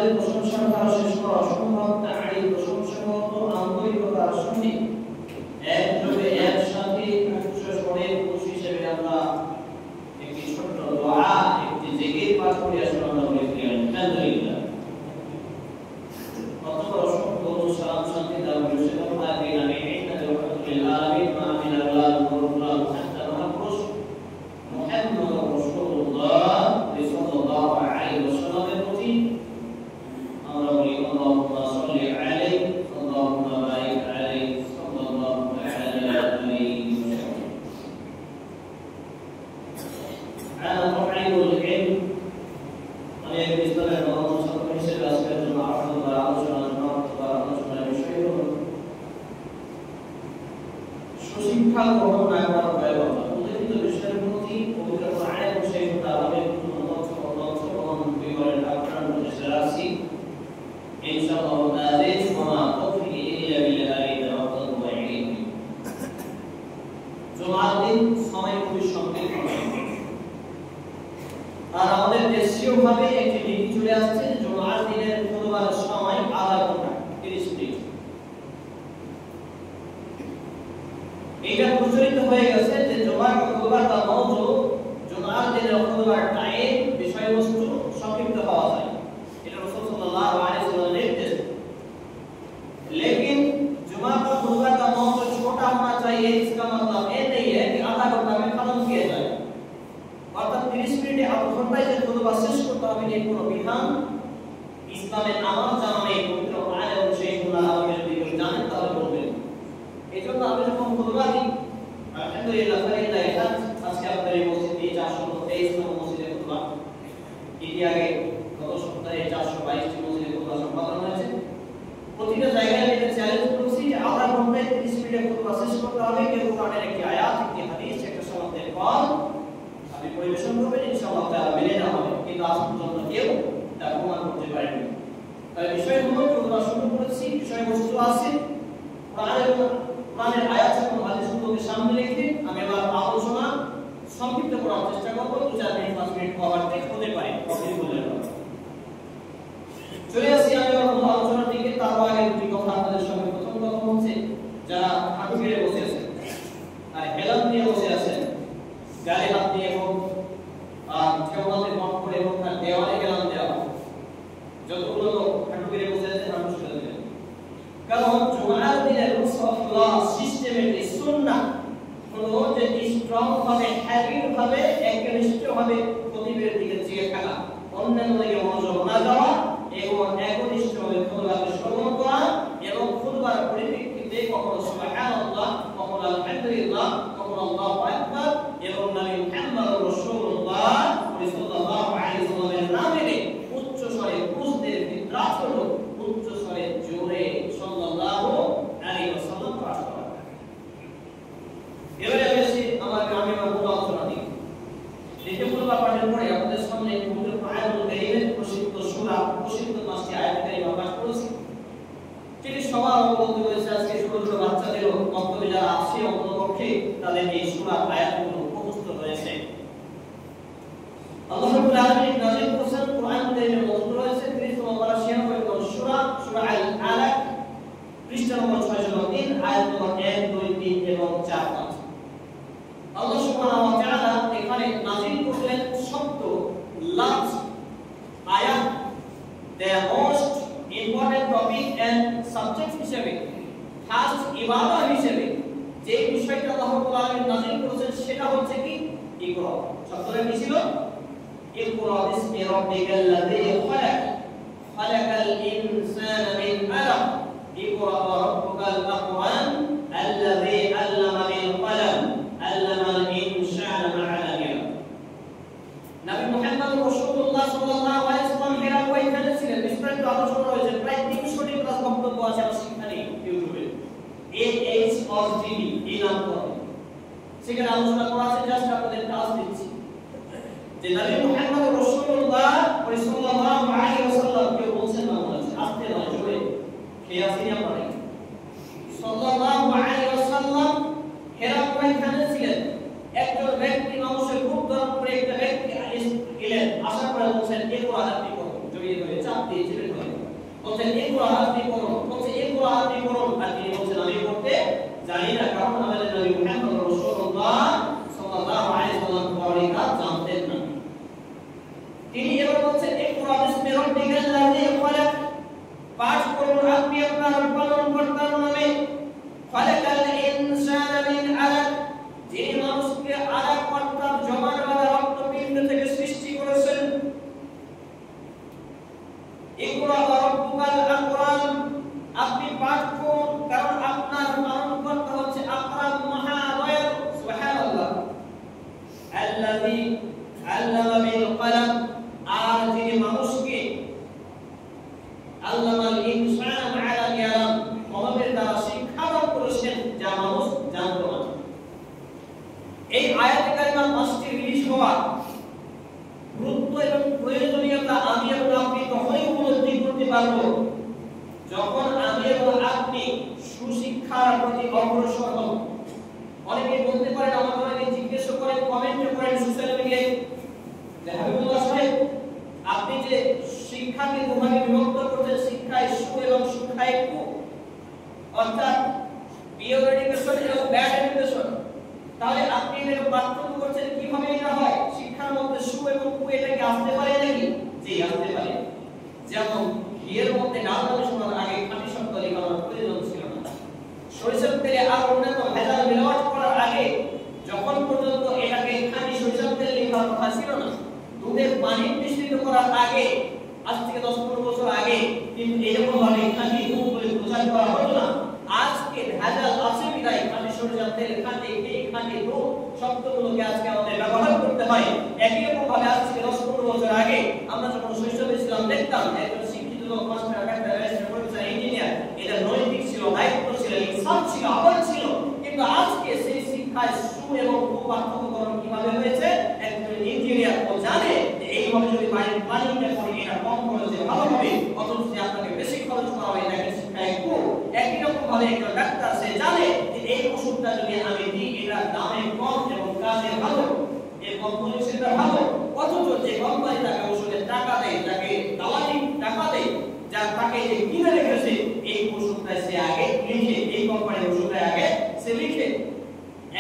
সকলের প্রশংসা করা শেষ করা অসম্ভব, তারই প্রশংসা মতো আন্তরিকতা শিক্ষা গ্রহণ না করার ভয়াবহ উল্লেখিত বিষয়ের প্রতি পবিত্র কোরআনে বসে তাহলে অংশগ্রহণ বিবরণ আপনার মধ্যে রাখছি ইনশাআল্লাহ তাআলা ওয়া তৌফিক ইল্লা বিল্লাহি তাওয়াক্কালতু ওয়া ইলাইহি জুমার দিন সময় খুবই সংক্ষিপ্ত আর আমাদের দেশীয় ভাবে একটি নীতি চলে আসছে জুমার দিনের খুতবার সময় আধা ঘন্টা 30 মিনিট এটা প্রচলিত হয়ে গেছে যে জুমার খুতবার বা মওযু জুমার দিনের খুতবার টাইম বিষয়বস্তু সংক্ষিপ্ত হওয়া যায় এটা রাসূল সাল্লাল্লাহু আলাইহি ওয়াসাল্লামের নির্দেশ लेकिन जुमा का खुतबा का मौजू छोटा होना चाहिए इसका मतलब ये नहीं है कि आधा घंटा में खत्म किया जाए অর্থাৎ 30 মিনিটে আধা ঘন্টায় যে খুতবা শেষ করতে হবে এই পুরো বিধান ইসলামের আমার জানা নেই পবিত্র কোরআনে এবং সেইগুলো আমাদের দিকে জানেন তাহলে বলবেন এইজন্য আমি যখন খুতবা দিই আলহামদুলিল্লাহ ফালিল্লাহ হামদ আজকে আপনাদের এই মসজিদে 423 নম্বর মসজিদে খুতবা এর আগে গত সপ্তাহে 422টি মসজিদে খুতবা সম্পাদন হয়েছে প্রতিটা জায়গায় এটা চ্যালেঞ্জ করছি যে আধা ঘন্টায় 30 মিনিটে খুতবা শেষ করতে হবে কেউ কোরআনের একটি আয়াত একটি হাদিস একটা সনদের পদ আপনি পরিবেশন করবেন ইনশাআল্লাহ তাআলা মেনে নেওয়া হবে কিন্তু আজ পর্যন্ত কেউ তা প্রমাণ করতে পারেনি তাই বিষয়গুলো খুতবা শুরু করেছি বিষয়বস্তু আছে কোরআনের আয়াত এবং হাদিসগুলোকে সামনে রেখে আমি এবার আলোচনা সংক্ষিপ্ত করার চেষ্টা করব 2-4 মিনিট 5 মিনিট কভারতে হতে পারে কতই বলে চলে আসি আমি আমার আলোচনার দিকে তার আগে দুটি কথা আপনাদের সঙ্গে প্রথম কথা হচ্ছে যারা হাঁটু গেড়ে বসে আছেন আর হেলান দিয়ে বসে আছেন গায়ে হাত দিয়ে হোক আর কেবলাতে কম করে হোক আর দেওয়ালে হেলান দেওয়া যতগুলো লোক হাঁটু গেড়ে বসে আছেন হাঁটু সরে দেবেন কারণ জুমার দিনের মুসাফা সিস্টেমেটিক সুন্নাহ হলো যে স্ট্রং ভাবে হ্যাবিট ভাবে একনিষ্ঠ ভাবে প্রতিবের দিকে চেয়ে থাকা অন্যান্য দিকে মনোযোগ না দেওয়া এবং একনিষ্ঠভাবে খুতবাকে শ্রবণ করা এবং খুতবার পরিপ্রেক্ষিতে কখনো সুবহানাল্লাহ কখনো আলহামদুলিল্লাহ কখনো আল্লাহু আকবার এবং নবী মুহাম্মদ রাসূলুল্লাহ সাল্লাল্লাহু আলাইহি ওয়াসাল্লামের নামে উচ্চ স্বরে বুঝদের বিদ্রাস হলো উচ্চ স্বরে জোরে সাল্লাল্লাহু আলাইহি ওয়াসাল্লাম পাঠ করা এবারে আসি আমার গ্রামে বা আলোচনা দিই দেখে খুতবা পাঠের পরে আপনাদের সামনে পবিত্র কোরআনুল কারীমের প্রসিদ্ধ সূরা প্রসিদ্ধ 5টি আয়াত কারিমা পাঠ করেছি তিনি সবার অবগত হয়েছে আজকে ছোট ছোট বাচ্চাদেরও বক্তব্যে যারা আছে অন্ততপক্ষে তাদের এই সূরা আয়াতগুলো মুখস্থ হয়েছে আল্লাহ রাব্বুল আলামিন নাযিল করেছেন কোরআনুল কারীমের মধ্যে রয়েছে 30 নম্বর 96 নম্বর সূরা সূরা আল-আলাক পৃষ্ঠা নম্বর 603 আয়াত নম্বর 1 2 3 এবং 4 5 আল্লাহ সুবহানাহু ওয়া তাআলা এখানে নাযিল করলেন শব্দ লাস্ট আয়াত the most important topic and subject হিসেবে ফার্স্ট ইবাদত হিসেবে যে বিষয়টা আল্লাহ রাব্বুল আলামিন নাযিল করেছেন সেটা হচ্ছে কি ইকরা শব্দটা কি ছিল ইকরা বিসমি রাব্বিকাল্লাযী খালাক খালাকাল ইনসানা মিন আলাক ইকরা রাব্বুকাল আকরাম আল্লাযী আল্লামা বিল কলম আল্লামাল ইনসানা মা লা ইয়ালাম নবী মুহাম্মদ রাসূলুল্লাহ সাল্লাল্লাহু আলাইহি ওয়াসাল্লাম হেরা ওইখানে ছিলেন বিস্তারিত আলোচনা হয়েছে প্রায় 300টি প্লাস বক্তব্য আছে আমার সেখানে ইউটিউবে AH অর জিবি এই নাম করে সেখানে আলোচনা করা আছে জাস্ট আপনাদের কাজ দিচ্ছি যে নবী মুহাম্মদ রাসূলুল্লাহ সাল্লাল্লাহু আলাইহি ওয়াসাল্লাম কে বলছেন না বলেছে আস্তে নয় জোরে খেয়াল আছে আপনারা সাল্লাল্লাহু আলাইহি ওয়াসাল্লাম হেরা ওইখানে ছিলেন একজন ব্যক্তি মানুষের খুব দরদ করে একটা ব্যক্তি এলেন আশা করে বলছেন ইকরা আপনি করুন জড়িয়ে ধরে চাপ দিয়ে ছেড়ে ধরে বলছেন ইকরা আপনি করুন বলছে ইকরা আপনি করুন আর তিনি বলছেন আমি করতে জানি না কারণ আমাদের নবী মুহাম্মদ রাসূলুল্লাহ সাল্লাল্লাহু আলাইহি ওয়াসাল্লাম তরিকা জানতেন না তিনি এবার বলছেন ইকরা বিসমি রাব্বিকাল্লাযী খালাক পাঠ করুন আপনি আপনার পালনকর্তার নামে খালাকাল ইনসানা মিন আলাক যিনি মানুষকে আলাক অর্থাৎ জমাট বাঁধা রক্তপিণ্ড থেকে সৃষ্টি করেছেন ইকরা রাব্বুকাল আকরাম আপনি পাঠ করুন কারণ আপনার পালনকর্তা হচ্ছে প্রতি অগ্রসর হব। অনেকে বলতে পারেন, আমাকে অনেকে জিজ্ঞেস করেন, কমেন্টে করেন সোশ্যাল মিডিয়ায়, যে হাবিবুল্লাহ সাহেব আপনি যে শিক্ষাকে দুভাগে বিভক্ত করছেন, শিক্ষায় সু এবং শিক্ষায় কু, অর্থাৎ পিওর এডুকেশন এবং ব্যাড এডুকেশন, তাহলে আপনি এটাকে পার্থক্য করছেন কিভাবে এটা হয়? শিক্ষার মধ্যে সু এবং কু এটা কি আসতে পারে নাকি? জি, আসতে পারে। যেমন ঘিয়ের মধ্যে ডাল মেশানোর আগে খাঁটি শব্দ লেখানোর প্রয়োজন ছিল না। সরিষার তেলে আর অন্যান্য ভেজাল মিলাওয়াট করার আগে যখন পর্যন্ত এটাকে খাঁটি সরিষার তেল লেখার কথা ছিল না, দুধে পানি মিশ্রিত করার আগে, আজ থেকে 10-15 বছর আগে কিন্তু এরকম ভাবে খাঁটি দুধ বলে প্রচার করা হতো না। আজকে ভেজাল আছে বিদায় খাঁটি সরিষার তেল, খাঁটি ঘি, খাঁটি দুধ শব্দগুলোকে আজকে আমাদের ব্যবহার করতে হয়। একই রকম ভাবে আজ থেকে 10-15 বছর আগে আমরা যখন শৈশবে ছিলাম দেখতাম একজন শিক্ষিত লোক, মাস্টার, ডাক্তার, প্রফেসর, ইঞ্জিনিয়ার, এটা নৈতিক ছিল, দায়িত্ব ছিল, ইনসাফ ছিল, আমল ছিল। কিন্তু আজকে সেই শিক্ষায় সু এবং কু পার্থক্যকরণ কিভাবে হয়েছে? একজন ইঞ্জিনিয়ার ও জানে যে এইভাবে যদি বাইরের প্ল্যানিংটা করি এটা কম খরচে ভালো হবে, অথচ যে আপনাকে বেশি খরচ করা হয় এটাকে শিক্ষায় কু। একই রকম ভাবে একজন ডাক্তার সে জানে যে এই ওষুধটা যদি আমি দিই এটা দামে কম এবং কাজে ভালো, এর কম্পোজিশনটা ভালো, অথচ যে কোম্পানি তাকে ওষুধের টাকা দেয়, তাকে দালালি টাকা দেয়, যা তাকে যে কিনে রেখেছে এই ওষুধটা সে আগে লিখে, এই কোম্পানির ওষুধটা আগে সে লিখে।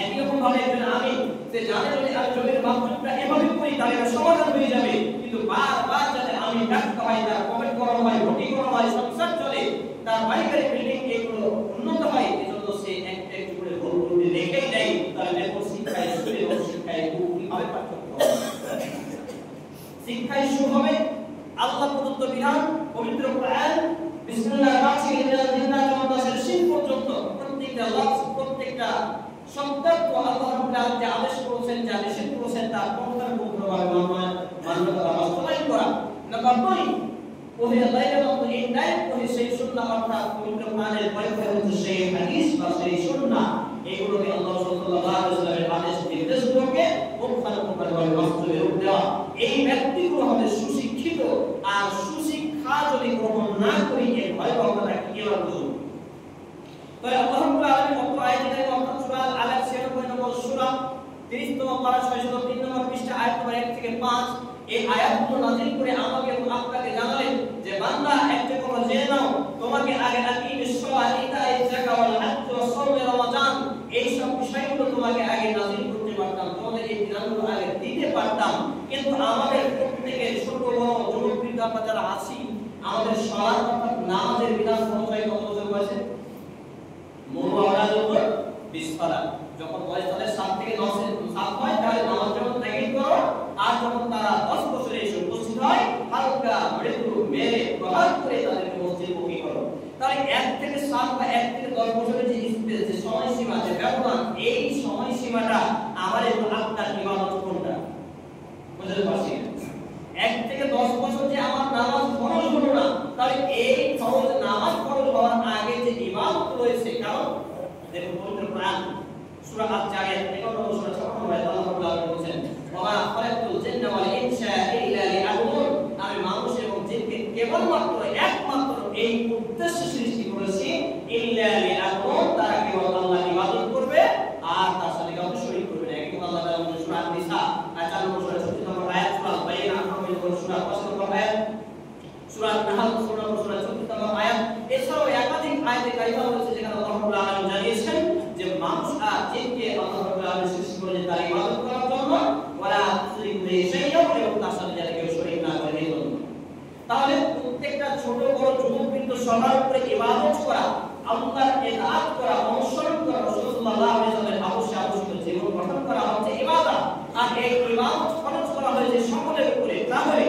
একই রকম ভাবে একজন আমি সে জানে যদি আমি জমির মাপটা এভাবে করি তাহলে এটা সমাধান হয়ে যাবে, কিন্তু বারবার যাতে আমি ডাক্তার হয়, তার কমেন্ট করা হয়, ভোটিং করা হয়, সংসার চলে, তার বাড়ির বিল্ডিং এগুলো উন্নত হয়, এজন্য সে একটা একটু করে ভুল করে রেখেই দেয়। তাহলে দেখুন শিক্ষায় সু এবং শিক্ষায় কু কিভাবে পার্থক্য হবে। শিক্ষায় সু হবে আল্লাহ প্রদত্ত বিধান, পবিত্র কোরআন, বিসমিল্লাহির রহমানির রহিম পর্যন্ত প্রত্যেকটা লফজ, প্রত্যেকটা শব্দ আল্লাহ রাব্বুল আলামিন যে আদেশ করেছেন, যে নিষেধ করেছেন তার পূর্ণভাবে মান্য করা, বাস্তবায়ন করা। নাম্বার 2, ওহি গায়রে মাকতুইন, ওহি সেই সুন্নাহ অর্থাৎ পবিত্র কোরআনের পরিপূর্ণ হচ্ছে সেই হাদিস বা সেই সুন্নাহ, এগুলোকে আল্লাহ সাল্লাল্লাহু আলাইহি ওয়াসাল্লামের আদেশ নির্দেশগুলোকে পূর্ণভাবে বাস্তবে রূপ দেওয়া। এই ব্যক্তিগুলো হবে সুশিক্ষিত। আর সুশিক্ষা যদি গ্রহণ না করি এর ভয়াবহতা কি এবার বুঝুন। তাই আল্লাহ রাব্বুল আলামিন অত্র আয়াতে অর্থাৎ সূরা আল-আলাক 96 নম্বর সূরা 30তম পারা 603 নম্বর পৃষ্ঠা আয়াত নম্বর 1 থেকে 5 এই আয়াতগুলো নাযিল করে আমাকে এবং আপনাকে জানালেন যে বান্দা একটা কথা জেনে নাও, তোমাকে আগে আকিমিস সালাত, ইতাইজ যাকাত ওয়াল হজ্জ ওয়া সাওম রমাদান এই সব বিষয়গুলো তোমাকে আগে নাযিল করতে পারতাম, তোমাদের এই বিধানগুলো আগে দিতে পারতাম। কিন্তু আমাদের প্রত্যেকের ছোট বড় যুবক বৃদ্ধ আমরা যারা আছি, আমাদের সালাত অর্থাৎ নামাজের বিধান অনুযায়ী কত বছর বয়সে? মুরু আওলাদুল 20 পারা। যখন বয়স তাদের 7 থেকে 7 হয় তাহলে নামাজ যখন তাকিদ করো, আর যখন তারা 10 বছরে এসে উপস্থিত হয় হালকা মৃদু মেরে প্রহার করে তাদেরকে মসজিদমুখী করো। তাহলে 1 থেকে 7 বা 1 থেকে 10 বছরের যে স্পেস, যে সময়সীমা, যে ব্যবধান, এই সময়সীমাটা আমার এবং আপনার ইবাদত কোনটা? বুঝতে পারছি? 1 থেকে 10 বছর যে আমার নামাজ ফরজ হলো না, তাহলে এই ফরজ নামাজ ফরজ হওয়ার আগে যে ইবাদত রয়েছে, কারণ দেখুন পবিত্র কোরআন সূরা আয-জারিয়াত 11 নম্বর সূরা 56 নম্বর আয়াতে আল্লাহ রাব্বুল আলামিন বলেন, ওয়া মা খালাকতুল জিন্না ওয়াল ইনসা ইল্লা লিয়াবুদুন, আমি মানুষ এবং জিনকে কেবলমাত্র একমাত্র এই উদ্দেশ্যে সৃষ্টি করেছি, ইল্লা লিয়াবুদুন, তারা কেবল আল্লাহর ইবাদত করবে আর তার সাথে কাউকে শরীক করবে না। এবং আল্লাহ তাআলা বলেন সূরা আন-নিসা আয়াত 4 নম্বর সূরা 34 নম্বর আয়াত, সূরা আল-বাইনা 8 নম্বর সূরা 85 নম্বর আয়াত, সূরা আন-নাহল 16 নম্বর সূরা 34 নম্বর আয়াত। এছাড়াও একাধিক আয়াতে কারিমা রয়েছে যেখানে আল্লাহ রাব্বুল আলামিন জানিয়েছেন যে মানুষ আর জিনকে আল্লাহ রাব্বুল আলামিন সৃষ্টি করেছেন তার ইবাদত করার জন্য, ওয়ালা তুশরিকু বিহি শাইআন, এবং তার সাথে যাতে কেউ শরীক না করে এই জন্য। তাহলে প্রত্যেকটা ছোট বড় যুবক বৃদ্ধ সবার উপরে ইবাদত করা, আল্লাহর ইতাআত করা, অনুসরণ করা, রাসূলুল্লাহ সাল্লাল্লাহু আলাইহি ওয়াসাল্লামের আবশ্যক জীবন গঠন করা হচ্ছে ইবাদত। আর এই ইবাদত ফরজ করা হয়েছে সকলের উপরে। তাহলে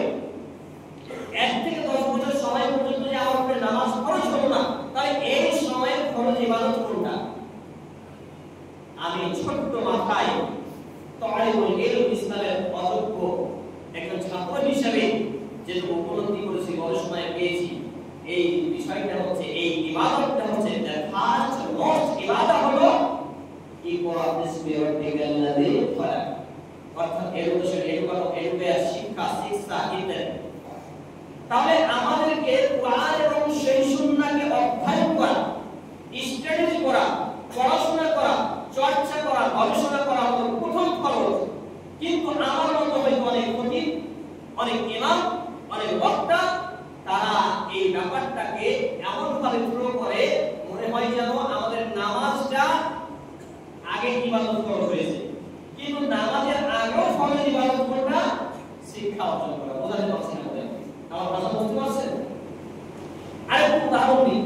1 থেকে 10 বছর সময় পর্যন্ত যে আমার উপরে নামাজ ফরজ হলো না, তাহলে এই সময়ের ফরজ ইবাদত কোনটা? আমি ছোট্ট মাথায় তালিবুল ইলম ইসলামের অযোগ্য একজন ছাত্র হিসেবে যে উপলব্ধি করেছি, গবেষণায় পেয়েছি, এই বিষয়টা হচ্ছে, এই ইবাদতটা হচ্ছে ফার্স্ট মোস্ট ইবাদত হলো ইকরা বিসমি রাব্বিকাল লাযী খালাক, অর্থাৎ এডুকেশন, শিক্ষা, শিক্ষা ইত্যাদি। তাহলে আমাদেরকে কোরআন এবং সেই সুন্নাহকে অধ্যয়ন করা, স্টাডি করা, আগে ইবাদত ফরজ হয়েছে, কিন্তু নামাজের আগেও ফরজ ইবাদত কোনটা? শিক্ষা অর্জন করা। বোঝাতে পারছি না আমার কথা বুঝতে পারছেন? আরেকটু উদাহরণ দিই।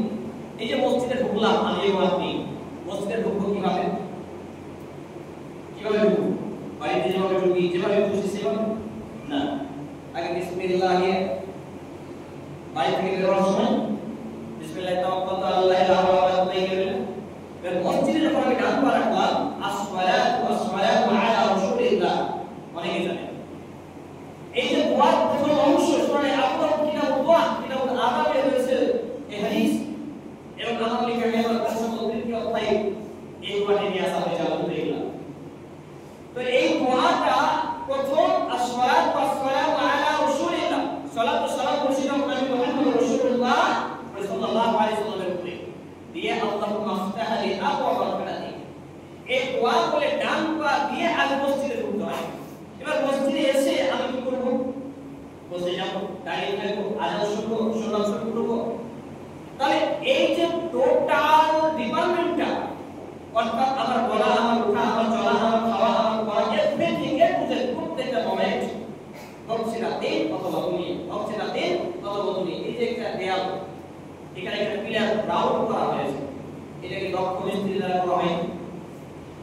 এই যে মসজিদে ঢুকলাম আমি এবং আপনি, মসজিদে ঢুকবো কিভাবে? কিভাবে ঢুকবো? বাড়িতে যেভাবে ঢুকি, যেভাবে খুশি সেভাবে না। আগে বিসমিল্লাহ আগে বাড়ি থেকে বেরোনোর সময় বিসমিল্লাহ তাওয়াক্কালতু আলাল্লাহি লা হাওলা ওয়ালা কুওয়াতা ইল্লা বিল্লাহ। মসজিদে যখন আমি ডান পা রাখলাম আসসালাতু ওয়াসসালামু আলা রাসূলিল্লাহ, অনেকে জানে এই যে দোয়ার প্রথম অংশ সূরা আল-আহকাম কিতাব দোয়া, কিতাব আল-আদাবে রয়েছে এই হাদিস এবং আমার লেখা মেম্বার কাসম তৃতীয় অধ্যায়ে এই দোয়াটি নিয়ে আসা হয়েছে আলহামদুলিল্লাহ। তো এই দোয়াটা প্রথম আসসালাতু ওয়াসসালামু আলা রাসূলিল্লাহ, সালাত ও সালাম বর্ষিত হোক নবী মুহাম্মদ রাসূলুল্লাহ সাল্লাল্লাহু আলাইহি ওয়াসাল্লামের উপরে, দিয়ে আল্লাহুম্মা আফতাহ লি আবওয়াব রাহমাতিক। এই দোয়া বলে ডান পা দিয়ে আগে মসজিদে ঢুকতে হয়। এবার মসজিদে এসে আমি কি করব? বসে যাব, দাঁড়িয়ে থাকবো, আজান শুনবো, সুন্নাত শুরু করব। তাহলে এই যে টোটাল ডিপার্টমেন্টটা, অর্থাৎ আমার বলা, আমার উঠা, আমার চলা, আমার খাওয়া, আমার পড়া, এভরিথিং এর বুঝে প্রত্যেকটা মোমেন্ট বক্সিরাতে অথবা তুমি বক্সিরাতে অথবা তুমি এই যে একটা দেয়াল, এখানে একটা পিলার রাউন্ড করা হয়েছে, এটাকে লক্ষ মিস্ত্রি দ্বারা করা হয়।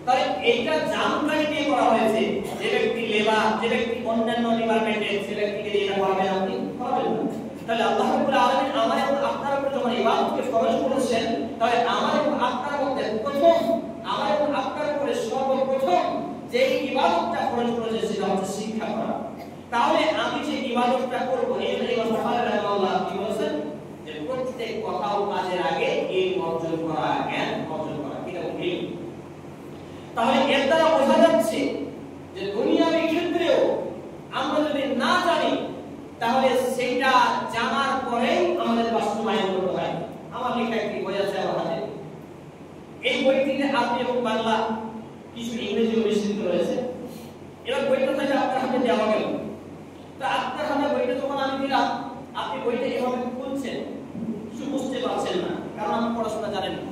তাহলে এইটা জামকারি দিয়ে করা হয়েছে। যে ব্যক্তি লেবার, যে ব্যক্তি অন্যান্য ডিপার্টমেন্টে, সে ব্যক্তিকে দিয়ে এটা করাবেন, আপনি করাবেন না। তাহলে আল্লাহ রাব্বুল আলামিন আমার এবং আপনার উপর যখন ইবাদতকে ফরজ করেছেন, তাহলে আমার এবং আপনার মধ্যে প্রথম, আমার এবং আপনার উপরে সর্বপ্রথম যে ইবাদতটা ফরজ করেছে সেটা হচ্ছে শিক্ষা করা। তাহলে আমি যে ইবাদতটা করব, এই জন্য ইমাম বুখারী রাহিমাহুল্লাহ কি বলেছেন যে প্রত্যেক কথা ও কাজের আগে এই অর্জন করা, জ্ঞান অর্জন করা, এটা উল্লেখ। তাহলে এর দ্বারা বোঝা যাচ্ছে যে দুনিয়াবি ক্ষেত্রেও আমরা যদি না জানি তাহলে সেটা জানার পরেই আমাদের বাস্তবায়ন করতে হয়। আমার লেখা একটি বই আছে আমার হাতে, এই বইটিতে আরবি এবং বাংলা কিছু ইংরেজিও মিশ্রিত রয়েছে। এবার বইটা থেকে আপনার হাতে দেওয়া গেল, তা আপনার হাতে বইটা যখন আমি দিলাম, আপনি বইটা এভাবে খুলছেন, কিছু বুঝতে পারছেন না, কারণ আপনি পড়াশোনা জানেন না।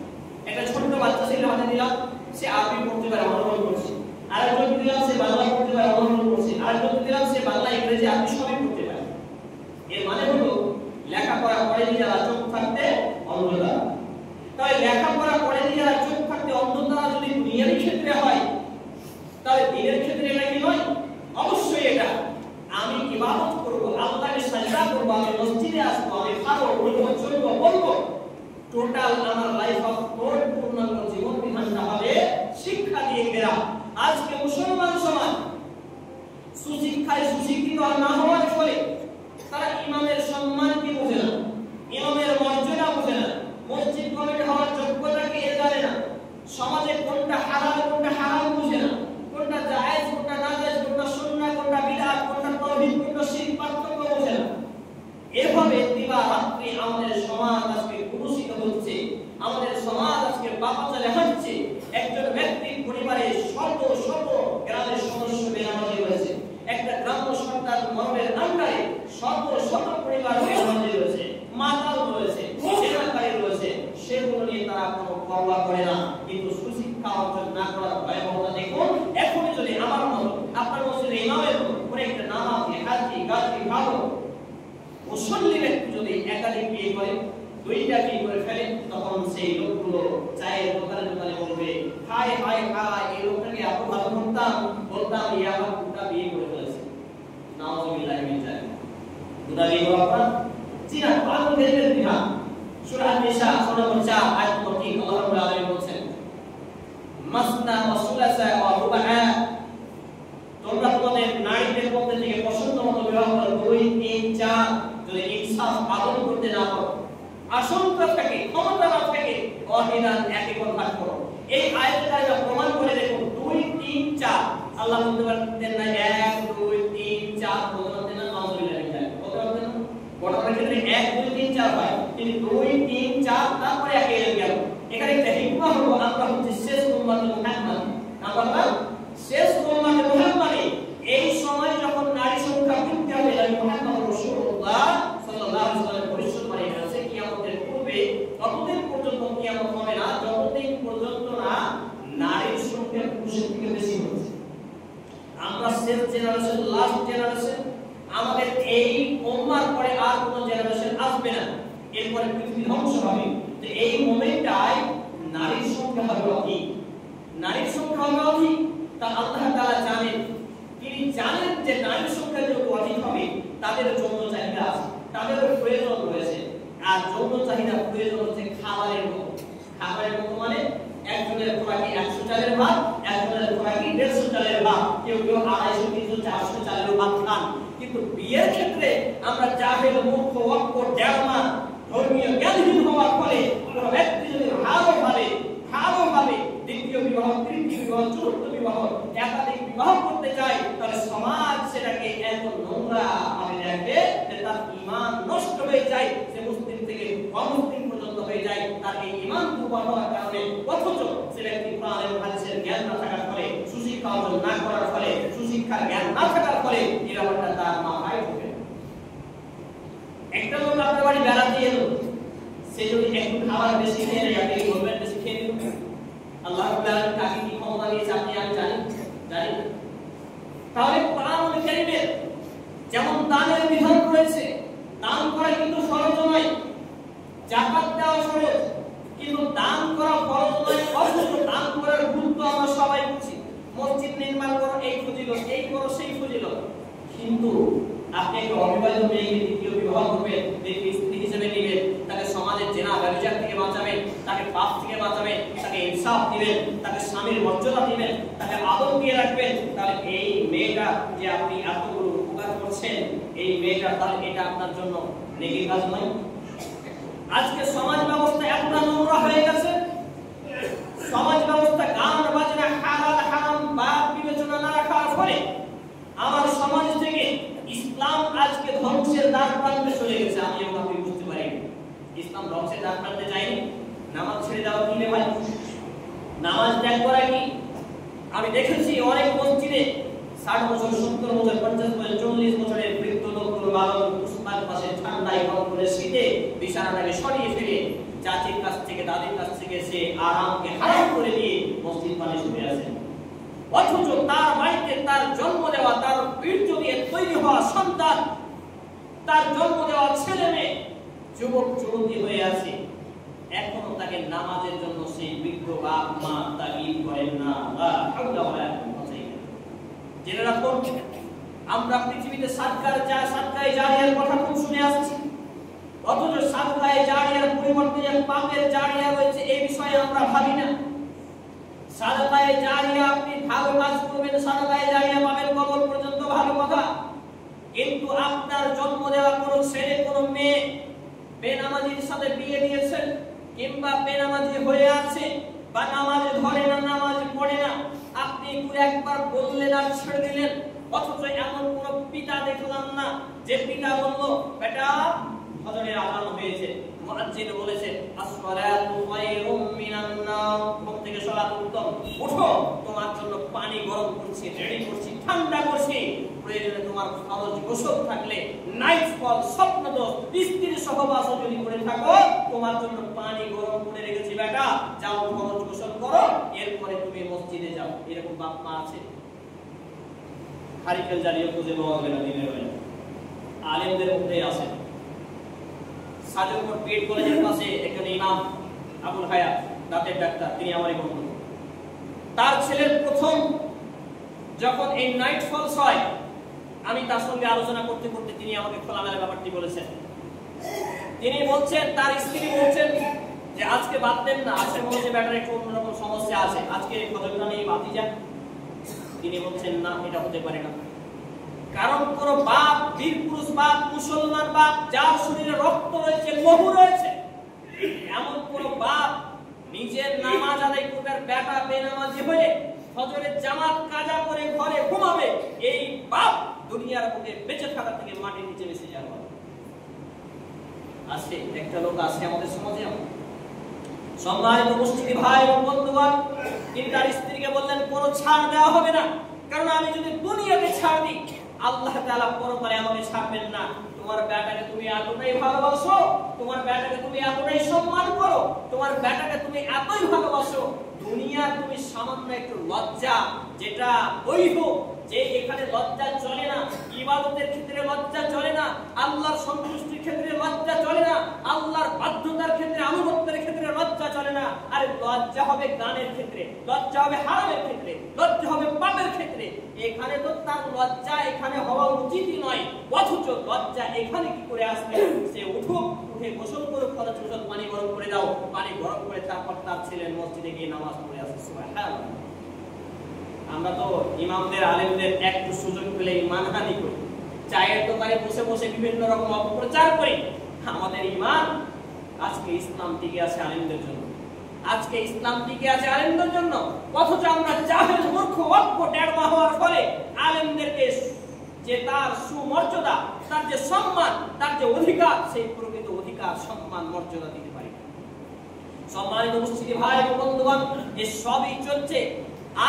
একটা ছোট্ট বাচ্চা ছেলে হাতে দিলাম, সে আরবি পড়তে পারে, অনুমান করছে। আরেকজন দিলাম, সে বাংলা পড়তে পারে, অনুমান করছে। আরেকজন দিলাম, সে বাংলা, ইংরেজি, আরবি সবই পড়তে পারে। এর মানে হলো লেখাপড়া করেনি যারা, চোখ থাকতে অন্ধ তারা। তাহলে লেখাপড়া করেনি যারা, চোখ থাকতে অন্ধ তারা যদি দুনিয়ার ক্ষেত্রে হয়, তাহলে দিনের ক্ষেত্রে এটা কি নয়? অবশ্যই এটা। আমি ইবাদত করব, আল্লাহকে সাজদা করব, আমি মসজিদে আসব, আমি খাবো, বলবো, চলবো, বলবো, টোটাল আমার লাইফ অফ পূর্ণাঙ্গ জীবন বিধানটা হবে শিক্ষা দিয়ে ঘেরা। আজকে মুসলমান সমাজ সুশিক্ষায় সুশিক্ষিত না হওয়ার ফলে তারা ইমামের সম্মান কি বোঝে না, ইমামের মর্যাদা বোঝে না, মসজিদ কমিটি হওয়ার যোগ্যতাকে জানে না, সমাজে কোনটা হালাল কোনটা হারাম বোঝে না, কোনটা জায়েজ কোনটা নাজায়েজ, কোনটা সুন্নাহ কোনটা বিদআত, কোনটা তাওহীদ কোনটা শিরক পার্থক্য বোঝে না। এভাবে দিবারাত্রি আমাদের সমাজ আজকে কুরুষিত হচ্ছে, আমাদের সমাজ আজকে পাপাচারে হাঁটছে। একজন ব্যক্তি পরিবারে শত শত গ্রামের সদস্য বেনামাজি রয়েছে, একটা গ্রাম্য সরকার মরমের আন্ডারে শত শত পরিবার বেনামাজি রয়েছে, মাতাল রয়েছে, জেনাকারী রয়েছে, সেগুলো নিয়ে তারা কোনো পরোয়া করে না। কিন্তু সুশিক্ষা অর্জন না করার ভয়াবহতা দেখুন। এখনই যদি আমার মতো আপনার মসজিদে ইমামের মতো করে একটা নামাজি, হাজি, গাজী, ভালো মুসল্লি ব্যক্তি যদি একাধিক বিয়ে করে, দুইটা বিয়ে করে ফেলে, তখন সেই লোকগুলো চায়ের দোকানে দোকানে বলবে, হায় হায় হায়, এই লোকটাকে এত ভালো বলতাম এই আমার দুটা বিয়ে করে ফেলেছে। নাউযুবিল্লাহি মিন যালিক। দুটা বিয়ে করা আপনার জিনা পালন করতে বিনা। সূরা আন-নিসা সূরা নম্বর 4 আয়াত নম্বর 3 আল্লাহ রাব্বুল আলামিন বলেন, মাসনা ওয়া সুলাসা ওয়া রুবাআ, তোমরা তোমাদের নারীদের মধ্যে থেকে পছন্দ মতো বিবাহ করো, 2, 3, 4, যদি ইনসাফ পালন করতে না পারো, আশঙ্কা থাকে, ক্ষমতা না থাকে, অহিদান একে কোন ভাগ করো। এই আয়াতের দ্বারা প্রমাণ করে দেখুন 2, 3, 4 আল্লাহ বলতে পারতেন না 1, 2, 3, 4 বলতে পারতেন না, নাউযুবিল্লাহি মিন যালিক বলতে পারতেন না। বর্তমানে ক্ষেত্রে 1, 2, 3, 4 হয়, কিন্তু 2, 3, 4 তারপরে একে এলেন গেল। এখানে একটা হিকমা হলো আমরা হচ্ছে শেষ উম্মতে মুহাম্মদ, আমরা শেষ উম্মতে মুহাম্মদ। এই সময় যখন নারী সংখ্যা বৃদ্ধি হবে, নবী মুহাম্মদ রাসূলুল্লাহ সাল্লাল্লাহু আলাইহি ওয়াসাল্লাম ভবিষ্যৎবাণী করেছে কিয়ামতের পূর্বে ততদিন পর্যন্ত কিয়ামত হবে না যতদিন পর্যন্ত না নারীর সংখ্যা শেষ জেনারেশন, লাস্ট জেনারেশন। আমাদের এই উম্মার পরে আর কোনো জেনারেশন আসবে না, এরপরে পৃথিবী ধ্বংস হবে। তো এই মোমেন্টটাই নারীর সংখ্যা হবে অধিক, নারীর সংখ্যা হবে অধিক। তা আল্লাহ তাআলা জানেন, তিনি জানেন যে নারীর সংখ্যা যত অধিক হবে তাদের যৌন চাহিদা আছে, তাদের প্রয়োজন রয়েছে। আর যৌন চাহিদা প্রয়োজন হচ্ছে খাবারের মতো। খাবারের মতো মানে একজনের খোরাকি 100 চালের ভাত, একজনের খোরাকি 150 চালের ভাত, কেউ কেউ 250, 300, 400 চালের ভাত খান। কিন্তু বিয়ের ক্ষেত্রে আমরা জাহেল, মূর্খ, অজ্ঞ, ডেরমা, ধর্মীয় জ্ঞানহীন হওয়ার ফলে কোনো ব্যক্তি যদি ভালোভাবে দ্বিতীয় বিবাহ, তৃতীয় বিবাহ, চতুর্থ বিবাহ, একাধিক বিবাহ করতে চায়, তাহলে সমাজ সেটাকে এত নোংরা ভাবে দেখে যে তার ঈমান নষ্ট হয়ে যায়, সে মুসলিম থেকে অমুসলিম পর্যন্ত হয়ে যায়। তার এই ঈমান দুর্বল হওয়ার কারণে, অথচ সে ব্যক্তি কোরআন এবং হাদিসের জ্ঞান না থাকার ফলে, সুশিক্ষা অর্জন না করার ফলে, সুশিক্ষার জ্ঞান না থাকার ফলে এই ব্যাপারটা তার মাথায় ঢোকে। একটা লোক আপনার বাড়ি বেড়াতে এলো, সে যদি একটু খাবার বেশি খেয়ে নেয়, আপনি বলবেন বেশি খেয়ে নিন। আল্লাহ রাব্বুল আলামিন কাকে কি ক্ষমতা দিয়েছে আপনি আমি জানি না। তাহলে কোরআনুল কারীমের যেমন দানের বিধান রয়েছে, দান করা কিন্তু ফরজ নয়, যাকাত দেওয়া ফরজ, কিন্তু দান করা ফরজ নয়। অথচ দান করার গুরুত্ব আমরা সবাই বুঝি। মসজিদ নির্মাণ করো, এই ফজিলত, এই করো, সেই ফজিলত। কিন্তু আপনি একটা অবিবাহিত মেয়েকে দ্বিতীয় বিবাহ করবেন, দেখি স্ত্রী হিসেবে নেবেন, তাকে সমাজের জেনা ব্যভিচার থেকে বাঁচাবেন, তাকে পাপ থেকে বাঁচাবেন, তাকে ইনসাফ দিবেন, তাকে স্বামীর মর্যাদা দিবেন, তাকে আদর দিয়ে রাখবেন, তাহলে এই মেয়েটা যে আপনি এতগুলো উপকার করছেন, এই মেয়েটা, তাহলে এটা আপনার জন্য নেকির কাজ নয়? আজকে সমাজ ব্যবস্থা এতটা নোংরা হয়ে গেছে, সমাজ ব্যবস্থা গান বাজনা, হালাল হারাম বাদ বিবেচনা না রাখার ফলে আমার সমাজ থেকে ইসলাম আজকে ধ্বংসের দ্বার প্রান্তে চলে গেছে। আমি এবং আপনি বুঝতে পারি ইসলাম ধ্বংসের দ্বার প্রান্তে যায়নি। নামাজ ছেড়ে দেওয়া কি রে ভাই? নামাজ ত্যাগ করা কি? আমি দেখেছি অনেক মসজিদে 60 বছর, 70 বছর, 50 বছর, 40 বছরের বৃদ্ধ লোক, বালক, উসমান পাশে ঠান্ডায় গরম করে শীতে বিছানাটাকে সরিয়ে ফেলে চাচির কাছ থেকে, দাদির কাছ থেকে সে আরামকে হারাম করে দিয়ে মসজিদ পানে শুয়ে আছে। অথচ তার বাড়িতে তার জন্ম দেওয়া, তার বীর্য দিয়ে তৈরি হওয়া সন্তান, তার জন্ম দেওয়া ছেলে মেয়ে যুবক যুবতী হয়ে আছে, এখনো তাকে নামাজের জন্য সেই বৃদ্ধ বাপ মা তাগিদ করেন না। জেনে রাখুন, আমরা পৃথিবীতে সাদকায়ে জারিয়ার কথা খুব শুনে আসছি, অথচ সাদকায়ে জারিয়ার পরিবর্তে যে পাপের জারিয়া রয়েছে এই বিষয়ে আমরা ভাবি না। সাদকায়ে জারিয়া, আপনি ভালো কাজ করবেন, সাদকায়ে জারিয়া পাবেন কবর পর্যন্ত, ভালো কথা। কিন্তু আপনার জন্ম দেওয়া কোনো ছেলে, কোনো মেয়ে বেনামাজির সাথে বিয়ে দিয়েছেন, কিংবা বেনামাজি হয়ে আছে, বা নামাজ ধরে না, নামাজ পড়ে না, আপনি একবার বললেন আর ছেড়ে দিলেন। অথচ এমন কোন পিতা দেখলাম না যে পিতা বলল, বেটা ফজরের আযান হয়েছে, মুয়াজ্জিন বলেছে আসসালাতু খায়রুম মিনান নাওম, ঘুম থেকে সালাত উত্তম, উঠো, তোমার জন্য পানি গরম করছি, রেডি করছি, ঠান্ডা করছি, প্রয়োজনে তোমার ফরজ গোসল থাকলে, নাইট ফল, স্বপ্নদোষ, স্ত্রীর সহবাস যদি করে থাকো, তোমার জন্য পানি গরম করে রেখেছি, বেটা যাও ফরজ গোসল করো, এরপরে তুমি মসজিদে যাও। এরকম বাপ মা আছে? হারিকেল জ্বালিয়ে খুঁজে পাওয়া গেল দিনের বেলা, আলেমদের মধ্যে আছে। সাজুপুর পিএড কলেজের পাশে একজন ইমাম আবুল হায়াত, দাঁতের ডাক্তার, তিনি আমারই বন্ধু। তার ছেলের প্রথম যখন এই নাইট ফলস হয়, আমি তার সঙ্গে আলোচনা করতে করতে তিনি আমাকে খোলামেলা ব্যাপারটি বলেছেন। তিনি বলছেন, তার স্ত্রী বলছেন যে আজকে বাদ দেন না, আজকে মনে হচ্ছে ব্যাটার একটু অন্যরকম সমস্যা আছে, আজকে ফজরটা নিয়ে বাতি যান। তিনি বলছেন না, এটা হতে পারে না, কারণ কোন বাপ, বীর পুরুষ বাপ, মুসলমান বাপ, যার শরীরে রক্ত রয়েছে, লহু রয়েছে, এমন কোন বাপ নিজের নামাজ আদায় করবে আর বেটা বেনামাজি হয়ে ফজরের জামাত কাজা করে ঘরে ঘুমাবে, এই বাপ দুনিয়ার বুকে বেঁচে থাকা থেকে মাটির নিচে বেঁচে যাবে। আজকে একটা লোক আছে আমাদের সমাজে, সম্মানিত মুসলিম ভাই এবং বন্ধুগণ, তিনি তার স্ত্রীকে বললেন কোনো ছাড় দেওয়া হবে না, কারণ আমি যদি দুনিয়াকে ছাড় দিই, আল্লাহ তাআলা পরকালে আমাকে ছাড়বেন না। তোমার বেটাকে তুমি এতটাই ভালোবাসো, তোমার বেটাকে তুমি এতটাই সম্মান করো, তোমার বেটাকে তুমি এতই ভালোবাসো, দুনিয়ার তুমি সামান্য একটু লজ্জা, যেটা বৈধ, যে এখানে লজ্জা চলে না, ইবাদতের ক্ষেত্রে লজ্জা চলে না, আল্লাহর সন্তুষ্টির ক্ষেত্রে লজ্জা চলে না, আল্লাহর বাধ্যতার ক্ষেত্রে, আনুগত্যের ক্ষেত্রে লজ্জা চলে না। আরে লজ্জা হবে গানের ক্ষেত্রে, লজ্জা হবে হারামের ক্ষেত্রে, লজ্জা হবে পাপের ক্ষেত্রে। এখানে তো তার লজ্জা এখানে হওয়া উচিতই নয়, অথচ লজ্জা এখানে কি করে আসবে? সে উঠে গোসল করে খরচ পানি গরম করে দাও, পানি গরম করে তারপর তার ছেলের মসজিদে গিয়ে নামাজ পড়ে আসে। সুবহানাল্লাহ। আমরা তো ইমামদের আলেমদের একটু সুযোগ পেলে মানহানি করি, চায়ের দোকানে বসে বসে বিভিন্ন রকম অপপ্রচার করি। আমাদের ঈমান আজকে ইসলাম টিকে আছে আলেমদের জন্য, আজকে ইসলাম টিকে আছে আলেমদের জন্য, অথচ আমরা জাহেল মূর্খ অজ্ঞ ডেরমা হওয়ার ফলে আলেমদেরকে যে তার সুমর্যাদা, তার যে সম্মান, তার যে অধিকার, সেই প্রকৃত অধিকার সম্মান মর্যাদা দিতে পারি। সম্মানিত উপস্থিতি ভাই ও বন্ধুগণ, এই সবই চলছে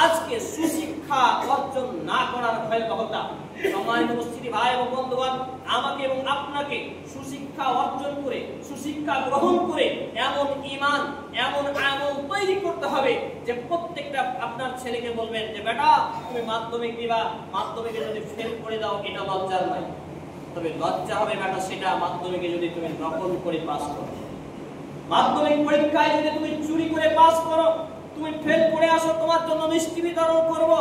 আজকে সুশিক্ষা অর্জন না করার ভয়াবহতা। সম্মানিত উপস্থিতি ভাই ও বন্ধুগণ, আমাকে এবং আপনাকে সুশিক্ষা অর্জন করে, সুশিক্ষা গ্রহণ করে এমন ঈমান, এমন আমল তৈরি করতে হবে যে প্রত্যেকটা আপনার ছেলেকে বলবেন যে বেটা তুমি মাধ্যমিক দিবা, মাধ্যমিকে যদি ফেল করে দাও এটা লজ্জার নয়, তবে লজ্জা হবে বেটা সেটা মাধ্যমিকে যদি তুমি নকল করে পাস করো, মাধ্যমিক পরীক্ষায় যদি তুমি চুরি করে পাস করো, তুমি ফেল করে আসো, তোমার জন্য মিষ্টি বিতরণ করব।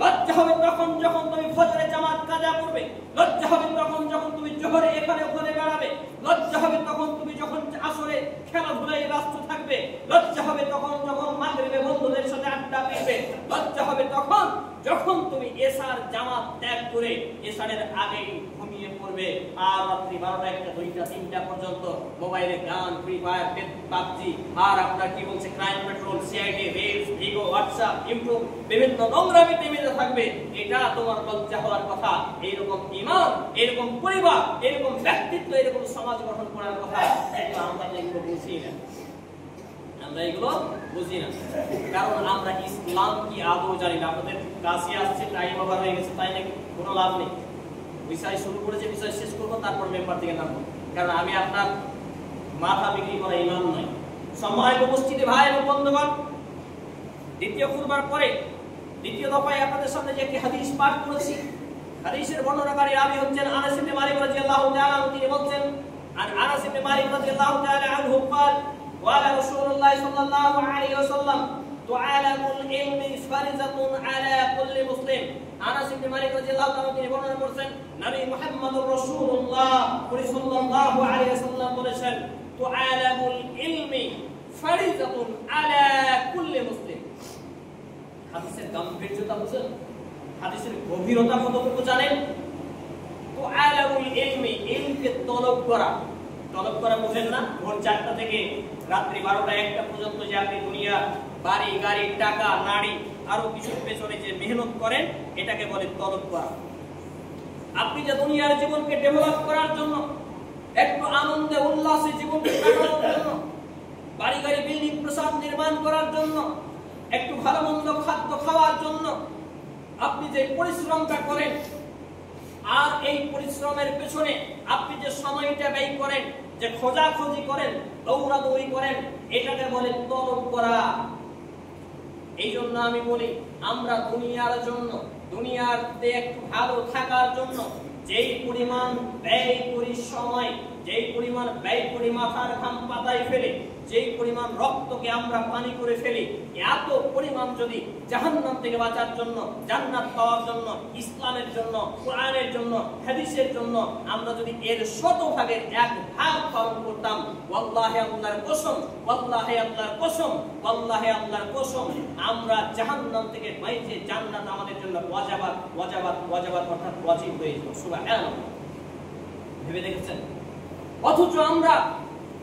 লজ্জা হবে তখন যখন তুমি ফজরে জামাত কাজা করবে, লজ্জা হবে তখন যখন তুমি জোহরে এখানে ওখানে বেড়াবে, লজ্জা হবে তখন তুমি যখন আসরে খেলাধুলায় ব্যস্ত থাকবে, লজ্জা হবে তখন যখন মাগরিবে বন্ধুদের সাথে আড্ডা দিবে, লজ্জা হবে তখন যখন তুমি এশার জামাত ত্যাগ করে এশারের আগেই ঘুমিয়ে পড়বে, আর রাত্রি 12টা 1টা 2টা 3টা পর্যন্ত মোবাইলে গান, ফ্রি ফায়ার, পাবজি, আর আপনার কি বলছে ক্রাইম পেট্রোল, সিআইডি, রিলস, ভিগো, হোয়াটসঅ্যাপ, ইউটিউব, বিভিন্ন নোংরামিতে মেতে থাকবে। এটা তোমার লজ্জা হওয়ার কথা। এইরকম ঈমান, এরকম পরিবার, এরকম ব্যক্তিত্ব, এরকম সমাজ গঠন করার কথা। আমরা এগুলো বুঝি না, আমরা এগুলো বুঝি না, কারণ আমরা ইসলাম কি আদৌ জানি না। আপনাদের কাছে আসছে, টাইম ওভার হয়ে গেছে, তাই নাকি কোনো লাভ নেই। বিষয় শুরু করেছে, বিষয় শেষ করবো, তারপর মেম্বার থেকে নামবো, কারণ আমি আপনার মাথা বিক্রি করা ইমাম নয়। সম্মানিত উপস্থিতি ভাই এবং বন্ধুগণ, দ্বিতীয় খুতবার পরে দ্বিতীয় দফায় আপনাদের সামনে যে একটি হাদিস পাঠ করেছি, হাদিসের বর্ণনাকারী রাবী হচ্ছেন আনাস ইবনে মালিক রাদিয়াল্লাহু তাআলা আনহু। তিনি বলছেন, আনাস ইবনে মালিক রাদিয়াল্লাহু তাআলা আনহু قال قال رسول الله صلى الله عليه وسلم تعلم العلم فريضة على كل مسلم। আনাস ইবনে মালিক রাদিয়াল্লাহু তাআলা তিনি বর্ণনা করেছেন, নবী মুহাম্মদুর রাসূলুল্লাহ সাল্লাল্লাহু আলাইহি ওয়াসাল্লাম বলেছেন, তুআলামুল ইলমি ফরিজাতুন আলা কুল্লি মুসলিম। হাদিসের গাম্ভীর্যতা বুঝেন, হাদিসের গভীরতা কতটুকু জানেন? তুআলামুল ইলমি, ইলমকে তলব করা বুঝেন না? ভোর 4টা থেকে রাত্রি 12টা 1টা পর্যন্ত যে আপনি দুনিয়া, বাড়ি, গাড়ি, টাকা, নারী, আরো কিছু পেছনে যে মেহনত করেন, এটাকে বলে তলব করা। আপনি যে দুনিয়ার জীবনকে ডেভেলপ করার জন্য, একটু আনন্দে উল্লাসে জীবনকে কাটানোর জন্য, বাড়ি গাড়ি বিল্ডিং প্রাসাদ নির্মাণ করার জন্য, একটু ভালো মন্দ খাদ্য খাওয়ার জন্য আপনি যে পরিশ্রমটা করেন, আর এই পরিশ্রমের পেছনে আপনি যে সময়টা ব্যয় করেন, যে খোঁজাখুঁজি করেন, দৌড়াদৌড়ি করেন, এটাকে বলে তলব করা। এই জন্য আমি বলি, আমরা দুনিয়ার জন্য, দুনিয়াতে একটু ভালো থাকার জন্য যেই পরিমাণ ব্যয় করি সময়, যেই পরিমাণ ব্যয় করি মাথার ঘাম পাতায় ফেলে, যেই পরিমাণ রক্তকে আমরা পানি করে ফেলি, এত পরিমাণ যদি জাহান্নাম থেকে বাঁচার জন্য, জান্নাত পাওয়ার জন্য, ইসলামের জন্য, কোরআনের জন্য, হাদিসের জন্য আমরা যদি এর শতভাগের 1 ভাগ পালন করতাম, ওয়াল্লাহি আল্লাহর কসম, ওয়াল্লাহি আল্লাহর কসম, ওয়াল্লাহি আল্লাহর কসম, আমরা জাহান্নাম থেকে বাইরে জান্নাত আমাদের জন্য ওয়াজিবাত, ওয়াজিবাত, ওয়াজিবাত অর্থাৎ ওয়াজিব হয়ে যেত। সুবহানাল্লাহ। ভেবে দেখেছেন? অথচ আমরা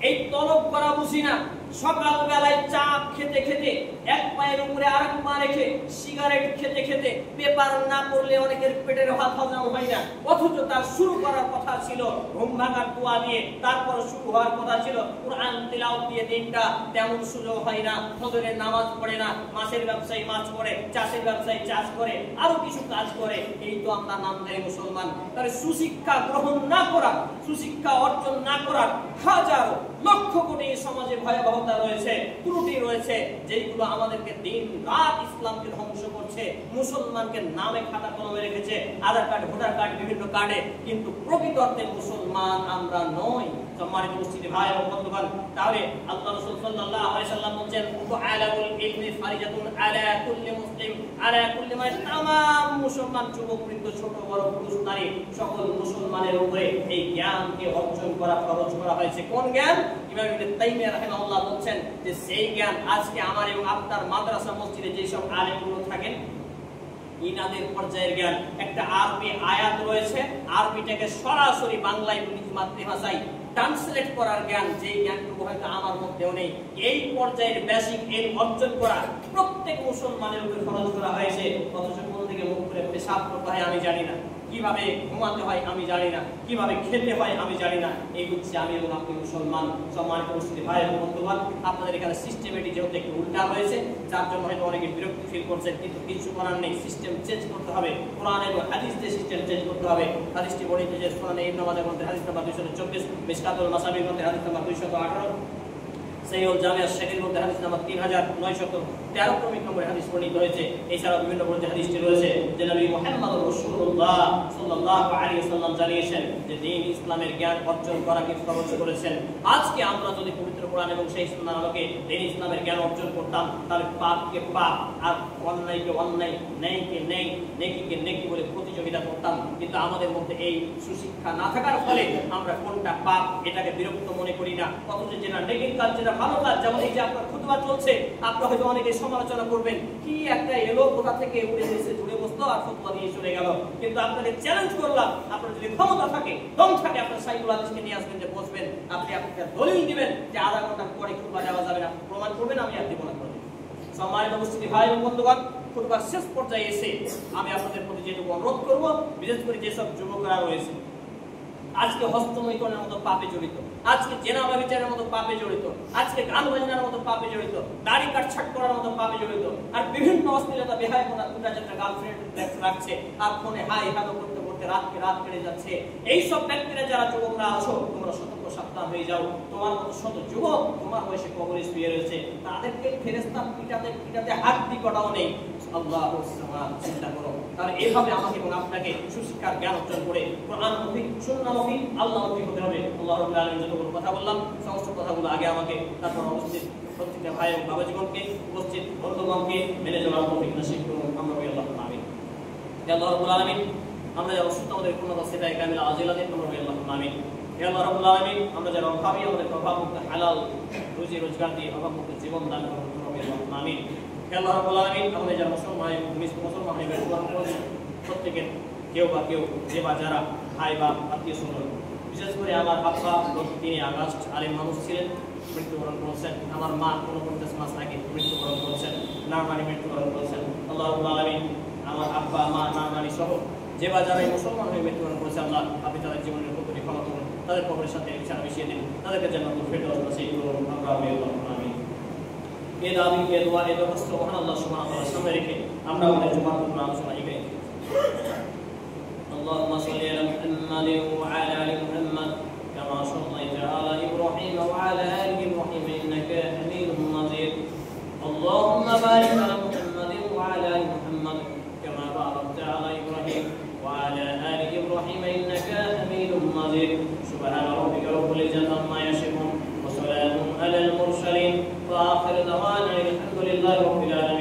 এই তলব করা বুঝি না। সকাল বেলায় চা খেতে খেতে এক পায়ের উপরে আরেক পা রেখে, সিগারেট খেতে খেতে পেপার না পড়লে অনেকের পেটের ভাত হজম হয় না, অথচ তার শুরু করার কথা ছিল ঘুম ভাঙার দোয়া দিয়ে, তারপর শুরু হওয়ার কথা ছিল কুরআন তিলাওয়াত দিয়ে। দিনটা তেমন সুযোগ হয় না, ফজরের নামাজ পড়ে না, মাছের ব্যবসায়ী মাছ পড়ে, চাষের ব্যবসায়ী চাষ করে, আরো কিছু কাজ করে। এই তো আমরা নামধারী মুসলমান। তাহলে সুশিক্ষা গ্রহণ না করা, সুশিক্ষা অর্জন না করার হাজারো লক্ষ কোটি সমাজে ভয়াবহতা রয়েছে, ত্রুটি রয়েছে, যেগুলো আমাদেরকে দিন রাত ইসলামকে ধ্বংস করছে। মুসলমানকে নামে খাতা কলমে রেখেছে, আধার কার্ড, ভোটার কার্ড, বিভিন্ন কার্ডে, কিন্তু প্রকৃত অর্থে মুসলমান আমরা নই। সম্মানিত উপস্থিতি ভাই ও বন্ধুগণ, তাহলে আল্লাহ রাসূল সাল্লাল্লাহু আলাইহি সাল্লাম বলেন, আলামুল ইলমি ফারিজাতুন আলা কুল্লি মুসলিম, আলা কুল্লি মান, तमाम মুসলমান যুবক বৃদ্ধ, ছোট বড়, পুরুষ নারী, সকল মুসলমানের উপরে এই জ্ঞানকে অর্জন করা ফরজ করা হয়েছে। কোন জ্ঞান? ইমাম ইবনে তাইমিয়া রাহিমাহুল্লাহ বলেন যে সেই জ্ঞান আজকে আমার এবং আপনার মাদ্রাসা মসজিদে যে সব আলেমগুলো থাকেন, ইনাদের পর্যায়ের জ্ঞান। একটা আরবি আয়াত রয়েছে, আরবিটাকে সরাসরি বাংলায় নিজ মাতৃভাষায় ট্রান্সলেট করার জ্ঞান, যে জ্ঞানটুকু হয়তো আমার মধ্যেও নেই, এই পর্যায়ের বেসিক এলম অর্জন করা প্রত্যেক মুসলমানের উপর ফরজ করা হয়েছে। অথচ কোন দিকে মুখ করে পেশাব করতে হয় আমি জানি না, কিভাবে ঘুমাতে হয় আমি জানি না, কিভাবে খেতে হয় আমি জানি না। এই হচ্ছে আমি এবং আপনি মুসলমান। সম্মানিত উপস্থিতি ভাই এবং বন্ধুগণ, আপনাদের এখানে সিস্টেমেটিক যেহেতু একটু উল্টা হয়েছে, যার জন্য হয়তো অনেকে বিরক্তি ফিল করছেন, কিন্তু কিছু করার নেই, সিস্টেম চেঞ্জ করতে হবে। কোরআন এবং হাদিস দিয়ে সিস্টেম চেঞ্জ করতে হবে। হাদিসটি বর্ণিত যে সুনানে ইবনে মাজাহ গ্রন্থে হাদিস নাম্বার 224, মিশকাতুল মাসাবিহ গ্রন্থে হাদিস নাম্বার 218, সহিহুল জামিআ শাগীর গ্রন্থে হাদিস নাম্বার 3913 ক্রমিক নম্বরে হাদিস বর্ণিত হয়েছে। এছাড়াও বিভিন্ন গ্রন্থে হাদিসটি রয়েছে যে নবী মুহাম্মদ রাসূলুল্লাহ সাল্লাল্লাহু আলাইহি ওয়াসাল্লাম জানিয়েছেন যে দ্বীন ইসলামের জ্ঞান অর্জন করাকে ফরজ করেছেন। আজকে আমরা যদি পবিত্র কোরআন এবং সেই সুন্নাহর আলোকে দ্বীন ইসলামের জ্ঞান অর্জন করতাম, তাহলে পাপকে পাপ আর অন্যায়কে অন্যায়, ন্যায়কে ন্যায়, নেকিকে নেকি বলে প্রতিযোগিতা করতাম। কিন্তু আমাদের মধ্যে এই সুশিক্ষা না থাকার ফলে আমরা কোনটা পাপ এটাকে বিরক্ত মনে করি না, অথচ যেটা নেকির কাজ, যেটা ভালো কাজ, যেমন এই যে আপনার খুতবা চলছে, আপনারা হয়তো অনেকে সমালোচনা করবেন, কি একটা এলো কোথা থেকে উড়ে এসে জুড়ে বসতো আর খুতবা দিয়ে চলে গেল। কিন্তু আপনাকে চ্যালেঞ্জ করলাম, আপনার যদি ক্ষমতা থাকে, দম থাকে, আপনার সাইকুল হাদিসকে নিয়ে আসবেন, যে বসবেন, আপনি আপনাকে দলিল দিবেন যে আধা ঘন্টা পরে খুতবা দেওয়া যাবে না, প্রমাণ করবেন, আমি আর দিব না। সম্মানিত উপস্থিতি ভাই এবং বন্ধুগণ, খুতবার শেষ পর্যায়ে এসে আমি আপনাদের প্রতি যেটুকু অনুরোধ করব, বিশেষ করে যেসব যুবকরা রয়েছে আজকে হস্তমৈথুনের মতো পাপে জড়িত, আজকে জেনা ব্যভিচারের মতো পাপে জড়িত, আজকে গান বাজনার মতো পাপে জড়িত, দাড়ি কাটছাট করার মতো পাপে জড়িত, আর বিভিন্ন অশ্লীলতা, বেহায়াপনা, দুটা গার্লফ্রেন্ড রাখছে, আর ফোনে হাই হ্যালো করতে করতে রাতকে রাত কেটে যাচ্ছে। এই সব ব্যক্তিরা যারা যুবকরা আছো, তোমরা সতর্ক সাবধান হয়ে যাও। তোমার মতো শত যুবক তোমার বয়সে কবরে শুয়ে রয়েছে, তাদেরকে ফেরেশতা পিটাতে পিটাতে হাড্ডি কটাও নেই। আল্লাহু সুবহান, চিন্তা করো। তাহলে এইভাবে আমাকে এবং আপনাকে সুশিক্ষার জ্ঞান অর্জন করে কোরআনমুখী, সুন্নাহমুখী, আল্লাহমুখী হতে হবে। আল্লাহ রাব্বুল আলামিন যতগুলো কথা বললাম, সমস্ত কথাগুলো আগে আমাকে, তারপর উপস্থিত প্রত্যেকটা ভাই এবং বাবা জীবনকে, উপস্থিত বন্ধুগণকে মেনে চলার তৌফিক নসিব করুন। আমরা বলি আল্লাহুম্মা আমিন। ইয়া আল্লাহ রাব্বুল আলামিন, আমরা যারা অসুস্থ আমাদের পূর্ণতা সেটাই কামিলা আজিলা দিন, আমরা বলি আল্লাহুম্মা আমিন। ইয়া আল্লাহ রাব্বুল আলামিন, আমরা যারা অভাবী, আমাদের অভাবমুক্ত হালাল রুজি রোজগার দিয়ে অভাবমুক্ত জীবন দান করুন, আমরা বলি আল্লাহুম্মা আমিন। ইয়া আল্লাহ রাব্বুল আলামিন, আমরা যারা মুসলমান মুসলমান প্রত্যেকের কেউ বা কেউ, যে বা যারা ভাই বা আত্মীয় স্বজন, বিশেষ করে আমার আব্বা 3 আগস্ট আলিম মানুষ ছিলেন, মৃত্যুবরণ করেছেন। আমার মা 49 মাস আগে মৃত্যুবরণ করেছেন, নারমানি মৃত্যুবরণ করেছেন। আল্লাহ রাব্বুল আলামিন, আমার আব্বা, মা, নারমানি সহ যে বা যারা মুসলমান হয়ে মৃত্যুবরণ করেছে, আল্লাহ আপনি তাদের জীবনের প্রতি ক্ষমা করুন, তাদের কবরের সাথে বিছানা মিশিয়ে দিন, তাদেরকে জান্নাতুল ফেরদাউস নসিব করুন। আমরা বলি আল্লাহুম্মা আমিন। এই দাবি, এই দোয়া, এই দরখাস্ত মহান আল্লাহ সুবহানাহু ওয়া তাআলার সামনে রেখে আমরা আমাদের জুমার আলোচনা এগিয়ে নিই। اللهم صل على محمد وعلى ال محمد كما صليت على ابراهيم وعلى ال ابراهيم انك حميد مجيد. اللهم بارك على محمد وعلى ال محمد كما باركت على ابراهيم وعلى ال ابراهيم انك حميد مجيد. سبحان ربك رب العزة عما يصفون وسلام على المرسلين واخر دعوانا الحمد لله رب العالمين.